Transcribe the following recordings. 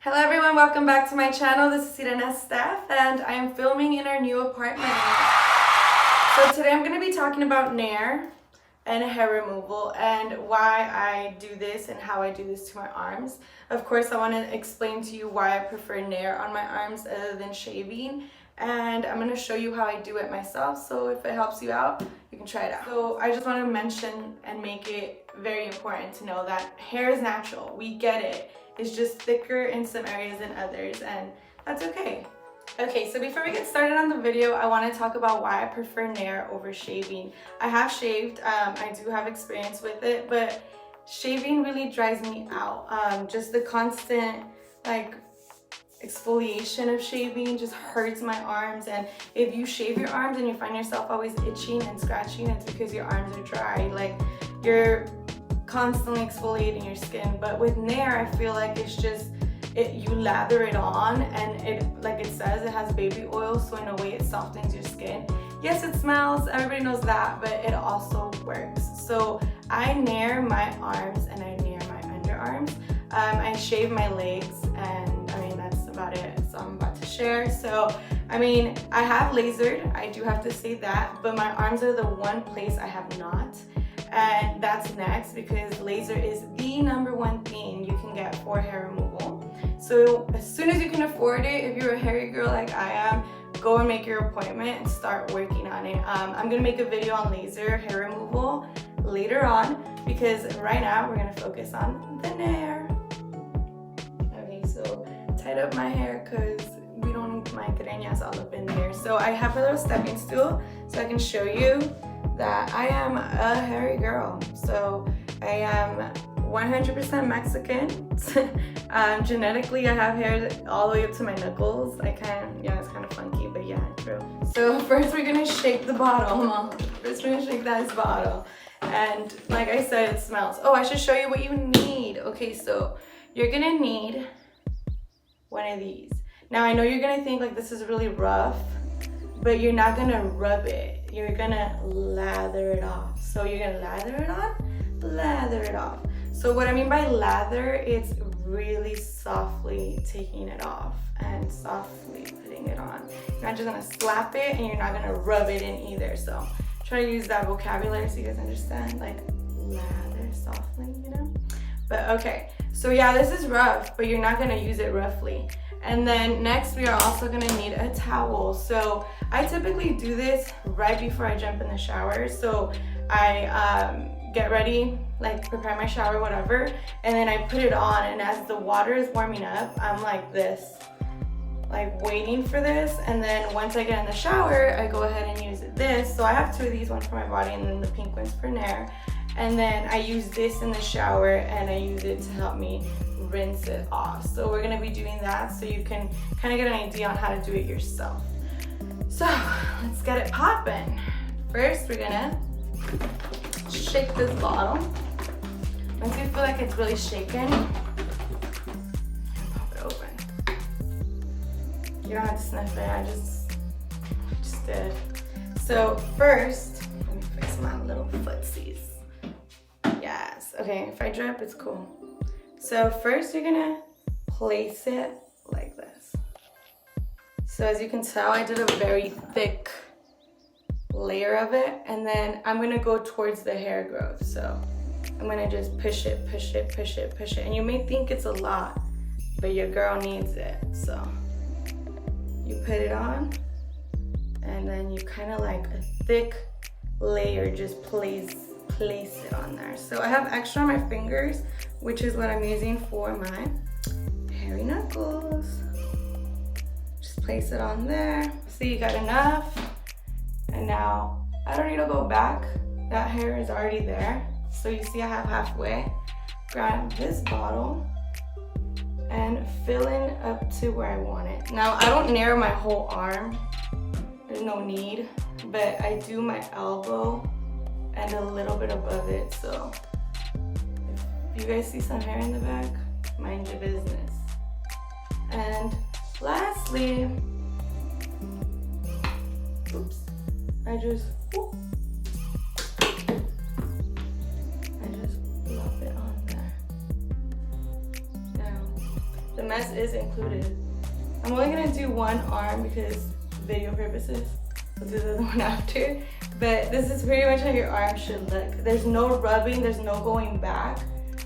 Hello everyone, welcome back to my channel. This is SIRENA.STEF and I am filming in our new apartment. So today I'm going to be talking about Nair and hair removal and why I do this and how I do this to my arms. Of course, I want to explain to you why I prefer Nair on my arms other than shaving. And I'm going to show you how I do it myself, so if it helps you out, you can try it out. So I just want to mention and make it very important to know that hair is natural. We get it. It's just thicker in some areas than others, and that's okay. Okay, so before we get started on the video, I want to talk about why I prefer Nair over shaving. I have shaved, I do have experience with it, but shaving really drives me out. Just the constant exfoliation of shaving just hurts my arms, and if you shave your arms and you find yourself always itching and scratching, it's because your arms are dry. Like, you're constantly exfoliating your skin. But with Nair, I feel like it's just you lather it on, and it, like it says, it has baby oil, so in a way it softens your skin. Yes, it smells, everybody knows that, but it also works. So I Nair my arms and I Nair my underarms. I shave my legs, and I mean that's about it. So I'm about to share. So I mean, I have lasered, I do have to say that, but my arms are the one place I have not. And that's next, because laser is the #1 thing you can get for hair removal. So as soon as you can afford it, if you're a hairy girl like I am, go and make your appointment and start working on it. I'm gonna make a video on laser hair removal later on, because right now we're gonna focus on the Nair. Okay, so tied up my hair because we don't need my greñas all up in there. So I have a little stepping stool so I can show you that I am a hairy girl. So I am 100% Mexican. Genetically, I have hair all the way up to my knuckles. Yeah, it's kind of funky, but yeah, true. So first we're gonna shake the bottle, Mom. First we're gonna shake this bottle. And like I said, it smells. Oh, I should show you what you need. Okay, so you're gonna need one of these. Now I know you're gonna think like this is really rough, but you're not gonna rub it. You're gonna lather it off. So you're gonna lather it on, lather it off. So what I mean by lather, it's really softly taking it off and softly putting it on. You're not just gonna slap it, and you're not gonna rub it in either. So try to use that vocabulary so you guys understand, like lather softly, you know? But okay, so yeah, this is rough, but you're not gonna use it roughly. And then next we are also gonna need a towel. So I typically do this right before I jump in the shower. So I get ready, like prepare my shower, whatever, and then I put it on, and as the water is warming up, I'm like this, like waiting for this, and then once I get in the shower, I go ahead and use this. So I have two of these, one for my body and then the pink one's for Nair. And then I use this in the shower, and I use it to help me rinse it off. So we're gonna be doing that so you can kind of get an idea on how to do it yourself. So let's get it popping. First, we're gonna shake this bottle. Once you feel like it's really shaken, pop it open. You don't have to sniff it, I just did. So first, let me fix my little footsies. Yes, okay, if I drip, it's cool. So first you're gonna place it like this. So as you can tell, I did a very thick layer of it, and then I'm gonna go towards the hair growth. So I'm gonna just push it, push it, push it, push it. And you may think it's a lot, but your girl needs it. So you put it on, and then you kind of like a thick layer, just place it on there. So I have extra on my fingers, which is what I'm using for my hairy knuckles. Just place it on there. See, you got enough. And now I don't need to go back. That hair is already there. So you see I have halfway. Grab this bottle and fill in up to where I want it. Now I don't Nair my whole arm. There's no need, but I do my elbow and a little bit above it. So if you guys see some hair in the back, mind your business. And lastly, oops, I just plop it on there. Now, the finesse is included. I'm only gonna do one arm because video purposes. I'll do the other one after. But this is pretty much how your arm should look. There's no rubbing, there's no going back.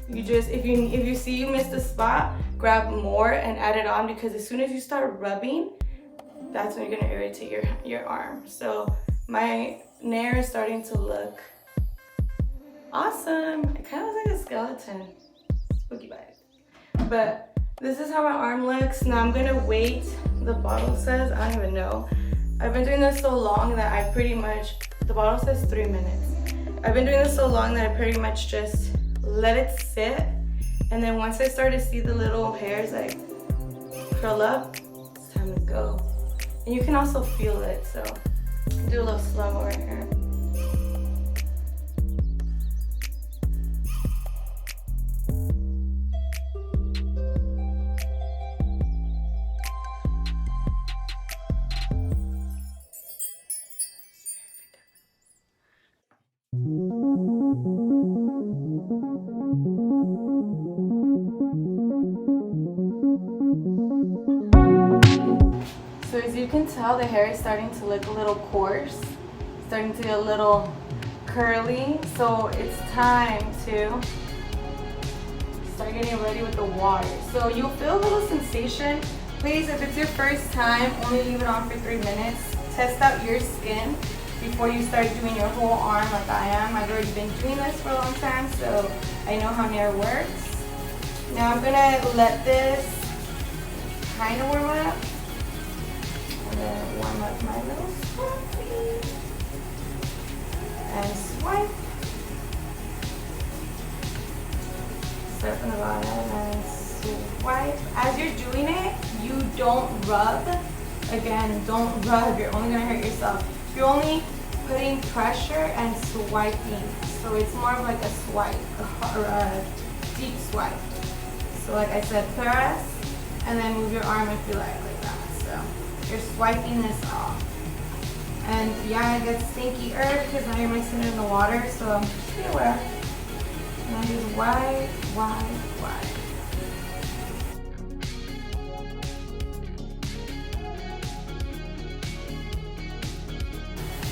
You just, if you see you missed a spot, grab more and add it on, because as soon as you start rubbing, that's when you're gonna irritate your arm. So my nair is starting to look awesome. It kind of looks like a skeleton. Spooky vibe. But this is how my arm looks. Now I'm gonna wait. The bottle says, I don't even know. I've been doing this so long that I pretty much, the bottle says 3 minutes. I've been doing this so long that I pretty much just let it sit. And then once I start to see the little hairs like curl up, it's time to go. And you can also feel it, so do a little slow right here. So as you can tell, the hair is starting to look a little coarse, starting to get a little curly. So it's time to start getting ready with the water. So you'll feel a little sensation. Please, if it's your first time, only leave it on for 3 minutes. Test out your skin before you start doing your whole arm like I am. I've already been doing this for a long time, so I know how Nair works. Now I'm gonna let this kind of warm up. I'm gonna warm up my little swifty and swipe. Start from the bottom and swipe. As you're doing it, you don't rub. Again, don't rub. You're only gonna hurt yourself. You're only putting pressure and swiping. So it's more of like a swipe, or a deep swipe. So like I said, press and then move your arm if you like that. So you're swiping this off. And yeah, it gets stinkier because now you're mixing it in the water, so just be aware. And then just wipe.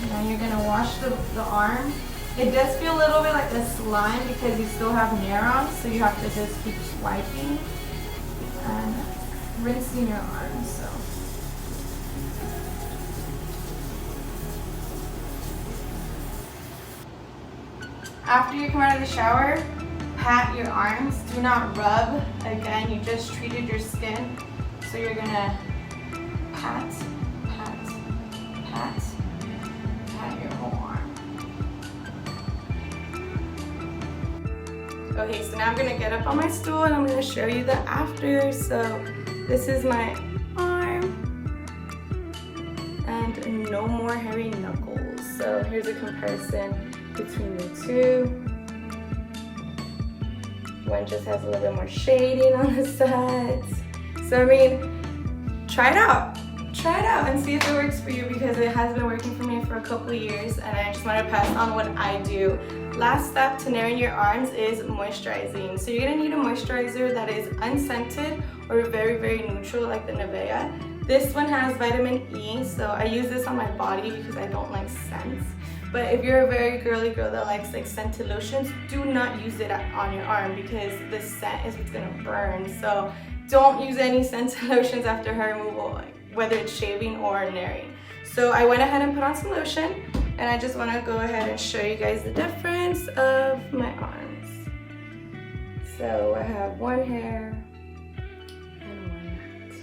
And then you're gonna wash the arm. It does feel a little bit like a slime because you still have Nair on, so you have to just keep swiping and rinsing your arm. So after you come out of the shower, pat your arms. Do not rub. Again, you just treated your skin, so you're gonna pat your whole arm. Okay, so now I'm gonna get up on my stool and I'm gonna show you the after. So this is my arm and no more hairy knuckles. So here's a comparison between the two. One just has a little bit more shading on the sides. So I mean, try it out and see if it works for you, because it has been working for me for a couple of years and I just want to pass on what I do. Last step to nairing your arms is moisturizing. So you're going to need a moisturizer that is unscented or very, very neutral, like the Nivea. This one has vitamin E, so I use this on my body because I don't like scents. But if you're a very girly girl that likes like scented lotions, do not use it on your arm because the scent is what's going to burn. So don't use any scented lotions after hair removal, whether it's shaving or nairing. So I went ahead and put on some lotion, and I just want to go ahead and show you guys the difference of my arms. So I have one hair and one not.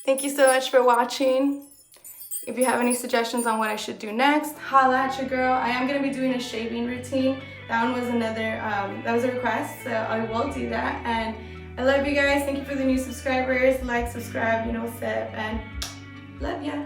Thank you so much for watching. If you have any suggestions on what I should do next, holla at your girl. I am going to be doing a shaving routine. That one was that was a request, so I will do that. And I love you guys. Thank you for the new subscribers. Like, subscribe, you know what's up, and love ya.